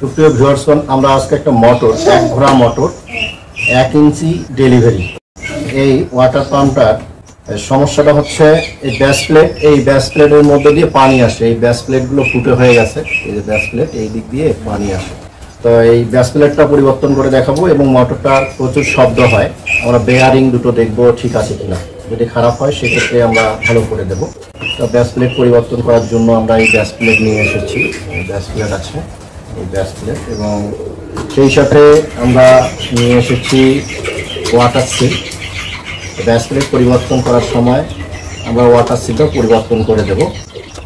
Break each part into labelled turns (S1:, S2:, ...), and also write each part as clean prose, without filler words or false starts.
S1: সুপ্রিয় ভিউয়ার্সগণ, আমরা আজকে একটা মোটর, এক ঘোড়া মোটর 1 ইঞ্চি ডেলিভারি, এই ওয়াটার পাম্পটার সমস্যাটা হচ্ছে এই ব্যাস প্লেটের মধ্যে দিয়ে পানি আসে। এই ব্যাস প্লেটগুলো ফুটে হয়ে গেছে, এই যে ব্যাস প্লেট, এই দিক দিয়ে পানি আসে। তো এই ব্যাস প্লেটটা পরিবর্তন করে দেখাবো এবং মোটরটার প্রচুর শব্দ হয়। আমরা বেয়ারিং দুটো দেখবো ঠিক আছে কিনা, যদি খারাপ হয় সেক্ষেত্রে আমরা ভালো করে দেব। তো ব্যাস প্লেট পরিবর্তন করার জন্য আমরা এই ব্যাস প্লেট নিয়ে এসেছি। এই ব্যাস প্লেট আছে, এই ব্যাস প্লেট, এবং সেই সাথে আমরা নিয়ে এসেছি ওয়াটার সিল। ব্যাস প্লেট পরিবর্তন করার সময় আমরা ওয়াটার সিলটাও পরিবর্তন করে দেব।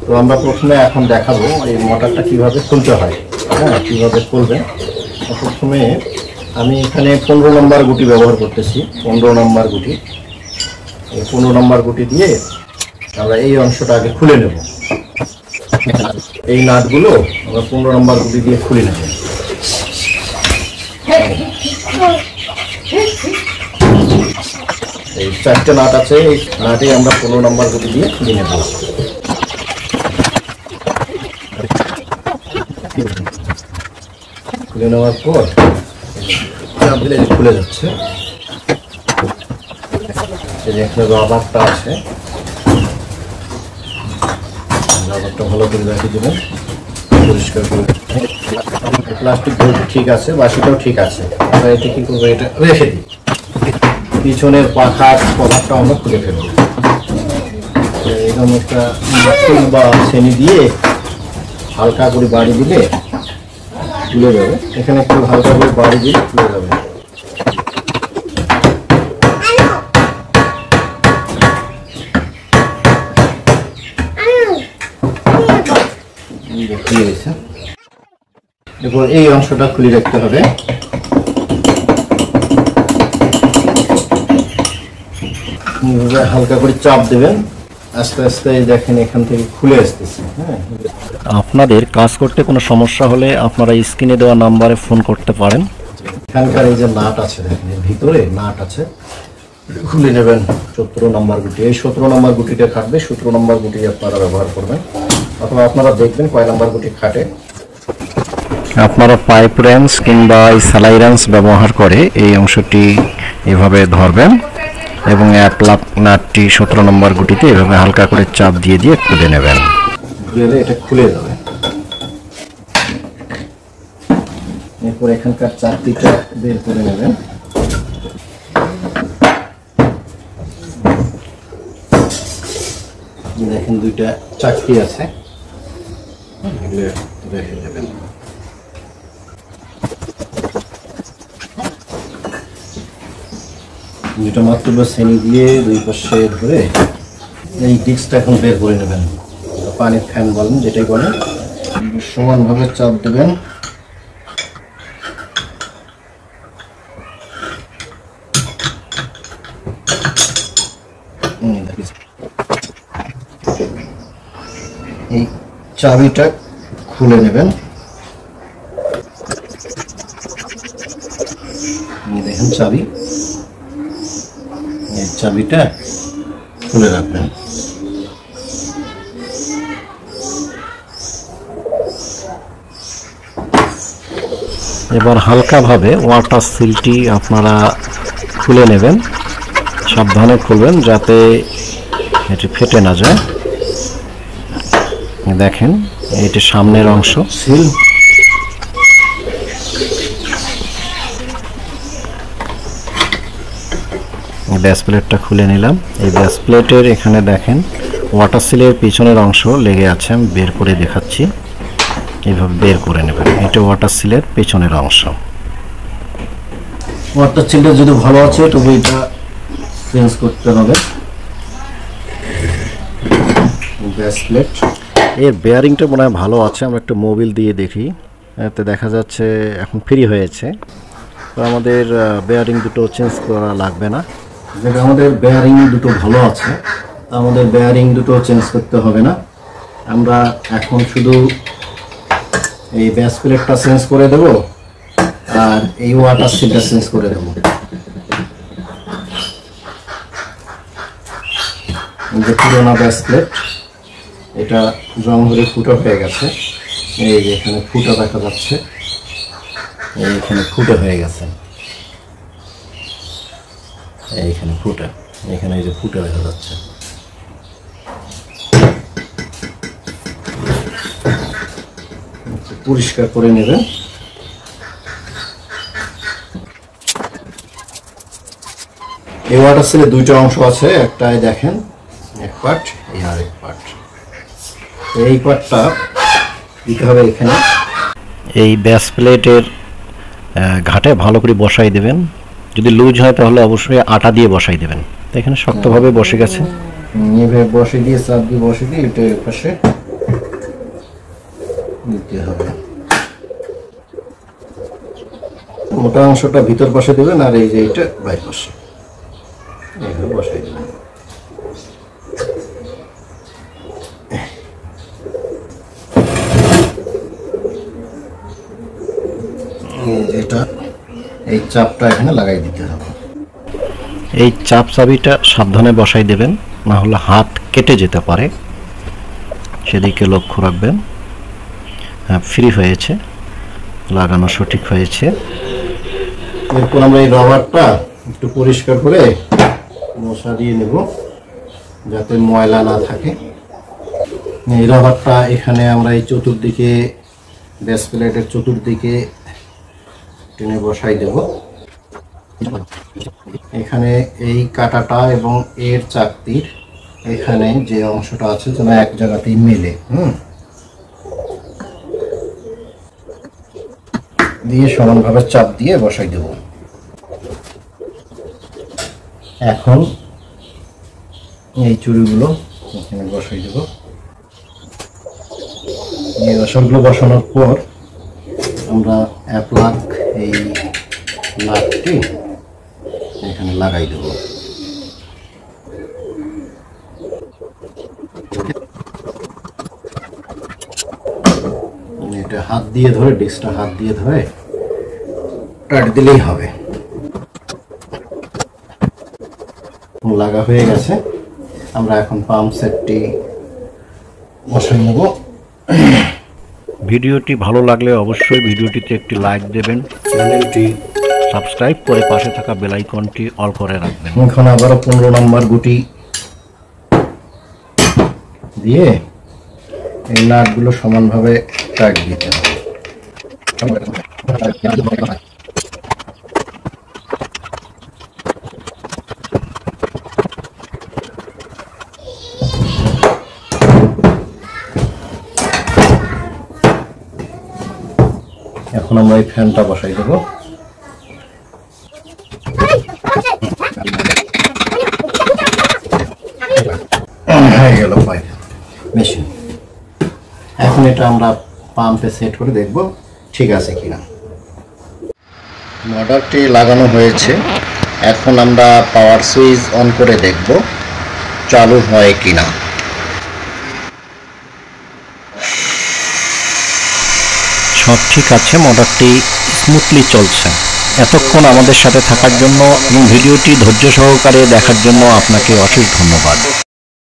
S1: তো আমরা প্রথমে এখন দেখাবো এই মোটরটা কীভাবে খুলতে হয়, হ্যাঁ, কীভাবে খুলবে। প্রথমে আমি এখানে 15 নম্বর গুটি ব্যবহার করতেছি, 15 নম্বর গুটি। এই 15 নম্বর গুটি দিয়ে আমরা এই অংশটা আগে খুলে নেব। এই নাটগুলো আমরা 15 নম্বর গুটি দিয়ে খুলে নেব। এই 4টে নাট আছে, এই নাটে আমরা 15 নম্বর গুটি দিয়ে খুলে নেব। খুলে নেওয়ার পর চাপ দিলে খুলে যাচ্ছে। এখানে রাবারটা আছে, রাবারটা ভালো করে রাখি দেবেন, পরিষ্কার করে। প্লাস্টিক ঠিক আছে, বাসিটাও ঠিক আছে। আমরা এটা কি করবো, এটা রেখে দিই। পিছনের পাখার কভারটা আমরা খুলে ফেলবো। এরকম একটা নারকেল বা ছেনি দিয়ে হালকা করে বাড়ি দিলে খুলে যাবে। এখানে একটু হালকা করে বাড়ি দিলে খুলে যাবে। দেখো, এই অংশটা খুলে রাখতে হবে। হালকা করে চাপ দেবেন, আস্তে আস্তে দেখেন এখান থেকে খুলে আসতেছে। হ্যাঁ,
S2: আপনাদের কাজ করতে কোনো সমস্যা হলে আপনারা স্ক্রিনে দেওয়া নাম্বারে ফোন করতে পারেন।
S1: এখানকার এই যে নাট আছে, দেখেন এর ভিতরে নাট আছে, খুলে নেবেন 17 নম্বর গুটি। এই 17 নম্বর গুটিটা খাটবে, 17 নম্বর গুটি আপনারা ব্যবহার করবেন, অথবা আপনারা দেখবেন কয় নম্বর গুটি খাটে।
S2: আপনারা পাইপ রেঞ্চ কিংবা সেলাই রেঞ্চ ব্যবহার করে এই অংশটি এভাবে ধরবেন এবং এক লাখ নাটটি 17 নম্বর গুটিতে এভাবে হালকা করে চাপ দিয়ে দিয়ে খুলে নেবেন।
S1: এটা খুলে যাবে। এরপর এখানকার চাকতিটা বের করে নেবেন। দেখেন দুইটা চাকতি আছে, রেখে দেবেন। যেটা মাত্র শ্রেণী দিয়ে দুই পাশে ধরে এই ডিস্কটা এখন বের করে নেবেন। পানির ফ্যান বলেন, যেটাই বলেন, সমানভাবে চাপ দেবেন। এই চাবিটা খুলে নেবেন। দেখেন চাবি, এই চাবিটা খুলে রাখবেন।
S2: এবার হালকাভাবে ওয়াটার সিলটি আপনারা খুলে নেবেন, সাবধানে খুলবেন যাতে এটি ফেটে না যায়। দেখেন এটি সামনের অংশ
S1: সিল।
S2: ব্যাস প্লেটটা খুলে নিলাম। এই ব্যাস প্লেটের এখানে দেখেন ওয়াটার সিলের পিছনের অংশ লেগে আছে, আমি বের করে দেখাচ্ছি। এইভাবে বের করে নেবেন, এটা ওয়াটার সিলের পেছনের অংশ।
S1: ওয়াটার সিলটা যদি ভালো আছে তবে এটা চেঞ্জ করতে হবে। ব্যাস প্লেট
S2: এর বেয়ারিংটা মনে হয় ভালো আছে, আমরা একটু মোবিল দিয়ে দেখি, এতে দেখা যাচ্ছে এখন ফ্রি হয়েছে। তো আমাদের বেয়ারিং দুটো চেঞ্জ করা লাগবে না।
S1: যেটা আমাদের বেয়ারিং দুটো ভালো আছে, আমাদের বেয়ারিং দুটো চেঞ্জ করতে হবে না। আমরা এখন শুধু এই ব্যাস প্লেটটা চেঞ্জ করে দেব আর এই ওয়াটার সিলটা চেঞ্জ করে দেব। যে পুরোনো ব্যাস প্লেট, এটা রং হয়ে ফুটো হয়ে গেছে, এই যে এখানে ফুটো দেখা যাচ্ছে। এইখানে ফুটে হয়ে গেছে, এইখানে ফুটে, এখানে এই যে ফুটে দেখা যাচ্ছে। পরিষ্কার করে নেবেন। এই ওয়াটার সেলে দুইটা অংশ আছে, একটাই দেখেন এক পার্ট, এই আরেক পার্ট। এই পার্টটা দিতে হবে এখানে।
S2: এই ব্যাস প্লেটের ঘাটে ভালো করে বসাই দেবেন। যদি লুজ হয় তাহলে অবশ্যই আটা দিয়ে বসাই দেবেন। তো এখানে শক্তভাবে বসে গেছে,
S1: এভাবে বসে দিয়ে চাপ দিয়ে বসে দিয়ে এটা পাশে নিতে হবে। মোটা অংশটা ভিতর পাশে দেবেন আর এই যে এটা বাইরের পাশে এইভাবে বসাই দেবেন। এটা এই চাপটা এখানে লাগাই দিতে হবে।
S2: এই চাপ চাবিটা সাবধানে বসাই দেবেন, না হলে হাত কেটে যেতে পারে, সেদিকে লক্ষ্য রাখবেন। হ্যাঁ, ফ্রি হয়েছে, লাগানো সঠিক হয়েছে।
S1: এরপর আমরা এই রবারটা একটু পরিষ্কার করে মশা দিয়ে নেব যাতে ময়লা না থাকে। এই রবারটা এখানে আমরা এই চতুর্দিকে বেস প্লেটের চতুর্দিকে টেনে বসাই দেব। এখানে এই কাঁটাটা এবং এর চাকতির এখানে যে অংশটা আছে যেন এক জায়গাতেই মেলে, দিয়ে সমানভাবে চাপ দিয়ে বসাই দেব। এখন এই চুড়িগুলো এখানে বসাই দেব। এই রসগুলো বসানোর পর আমরা অ্যাপ্লাক এই নাটটি এখানে লাগাই দেব। এটা হাত দিয়ে ধরে, ডিস্কটা হাত দিয়ে ধরে টাইট দিলেই হবে। লাগা হয়ে গেছে, আমরা এখন পাম্প সেটটি বসাই নেব।
S2: ভিডিওটি ভালো লাগলে অবশ্যই ভিডিওটিতে একটি লাইক দেবেন,
S1: চ্যানেলটি
S2: সাবস্ক্রাইব করে পাশে থাকা বেল আইকনটি অল করে রাখবেন।
S1: এখন আবারও 15 নম্বর গুটি দিয়ে এই নাটগুলো সমানভাবে টাইট দিতে হবে। এখন আমরা এই ফ্যানটা বসাই দেবো। হয়ে গেল পাইপ মেশিন। এখন এটা আমরা পাম্পে সেট করে দেখব ঠিক আছে কিনা। মোটরটি লাগানো হয়েছে, এখন আমরা পাওয়ার সুইচ অন করে দেখব চালু হয় কিনা।
S2: সব ঠিক আছে, মোটরটি স্মুথলি চলছে। এতক্ষণ আমাদের সাথে থাকার জন্য এবং ভিডিওটি ধৈর্য সহকারে দেখার জন্য আপনাকে অশেষ ধন্যবাদ।